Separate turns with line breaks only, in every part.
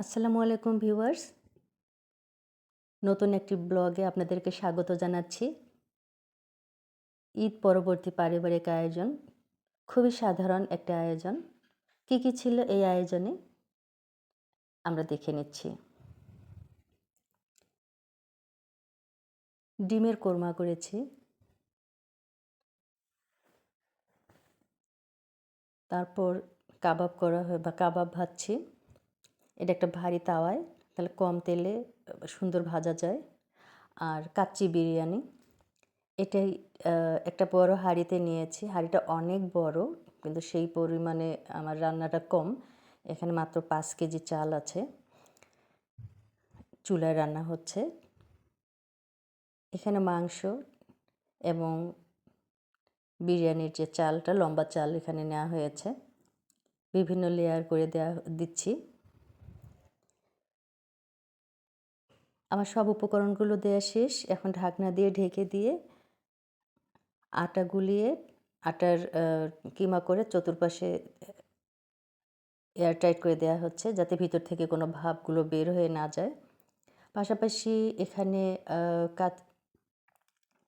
আসসালামু আলাইকুম ভিউয়ার্স। নতুন একটি ব্লগে আপনাদেরকে স্বাগত জানাচ্ছি। ঈদ পরবর্তী পারিবারিক আয়োজন। খুবই সাধারণ একটা আয়োজন। কি ছিল এই আয়োজনে? আমরা দেখে নিচ্ছি। ডিমের কোরমা করেছি। তারপর কাবাব করা হয় বা কাবাব ভাজছি। এটা একটা ভারী তাওয়ায়, তাহলে কম তেলে সুন্দর ভাজা যায়। আর কাচ্চি বিরিয়ানি। এটাই একটা বড় হাঁড়িতে নিয়েছি। হাঁড়িটা অনেক বড়, কিন্তু সেই পরিমাণে আমার রান্নাটা কম। এখানে মাত্র ৫ কেজি চাল আছে। চুলায় রান্না হচ্ছে। এখানে মাংস এবং বিরিয়ানির যে চালটা, লম্বা চাল এখানে নেওয়া হয়েছে। বিভিন্ন লেয়ার করে দিচ্ছি। আমার সব উপকরণগুলো দেয়া শেষ। এখন ঢাকনা দিয়ে ঢেকে দিয়ে আটা গুলিয়ে আটার কিমা করে চতুর্পাশে এয়ারটাইট করে দেওয়া হচ্ছে, যাতে ভিতর থেকে কোনো ভাপগুলো বের হয়ে না যায়। পাশাপাশি এখানে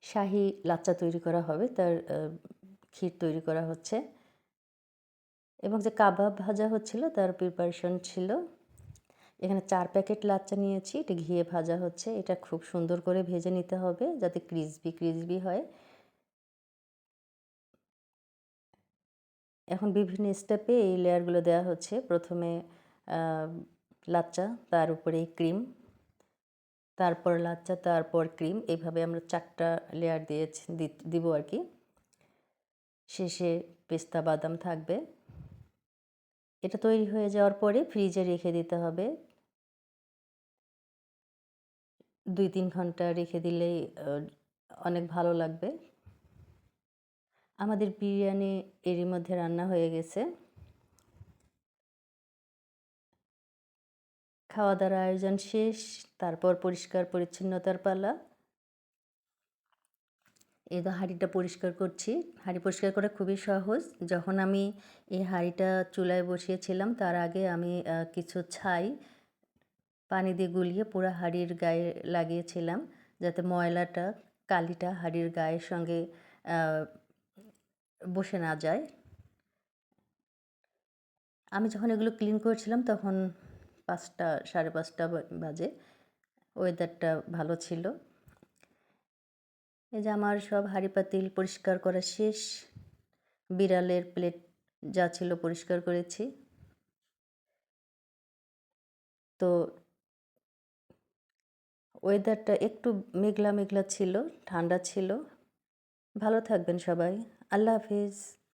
শাহী লাচ্চা তৈরি করা হবে, তার ক্ষীর তৈরি করা হচ্ছে। এবং যে কাবাব ভাজা হচ্ছিল তার প্রিপারেশন ছিল। এখানে ৪ প্যাকেট লাচ্চা নিয়েছি। এটা ঘিয়ে ভাজা হচ্ছে। এটা খুব সুন্দর করে ভেজে নিতে হবে যাতে ক্রিসপি হয়। এখন বিভিন্ন স্টেপে এই লেয়ারগুলো দেওয়া হচ্ছে। প্রথমে লাচ্চা, তার উপরে ক্রিম, তারপর লাচ্চা, তারপর ক্রিম। এইভাবে আমরা ৪টা লেয়ার দিব আর কি। শেষে পেস্তা বাদাম থাকবে। এটা তৈরি হয়ে যাওয়ার পরে ফ্রিজে রেখে দিতে হবে। ২-৩ ঘন্টা রেখে দিলেই অনেক ভালো লাগবে। আমাদের বিরিয়ানি এরই মধ্যে রান্না হয়ে গেছে। খাওয়া-দাওয়ার আয়োজন শেষ। তারপর পরিষ্কার পরিচ্ছন্নতার পালা। এই তো হাঁড়িটা পরিষ্কার করছি। হাঁড়ি পরিষ্কার করা খুবই সহজ। যখন আমি এই হাঁড়িটা চুলায় বসিয়েছিলাম, তার আগে আমি কিছু ছাই পানি দিয়ে গুলিয়ে পুরা হাঁড়ির গায়ে লাগিয়েছিলাম, যাতে ময়লাটা, কালিটা হাঁড়ির গায়ের সঙ্গে বসে না যায়। আমি যখন এগুলো ক্লিন করছিলাম তখন ৫টা, ৫:৩০ বাজে। ওয়েদারটা ভালো ছিল। এই যে আমার সব হাঁড়ি পাতিল পরিষ্কার করা শেষ। বিড়ালের প্লেট যা ছিল পরিষ্কার করেছি। তো ওয়েদারটা একটু মেঘলা ছিল, ঠান্ডা ছিল। ভালো থাকবেন সবাই। আল্লাহ হাফেজ।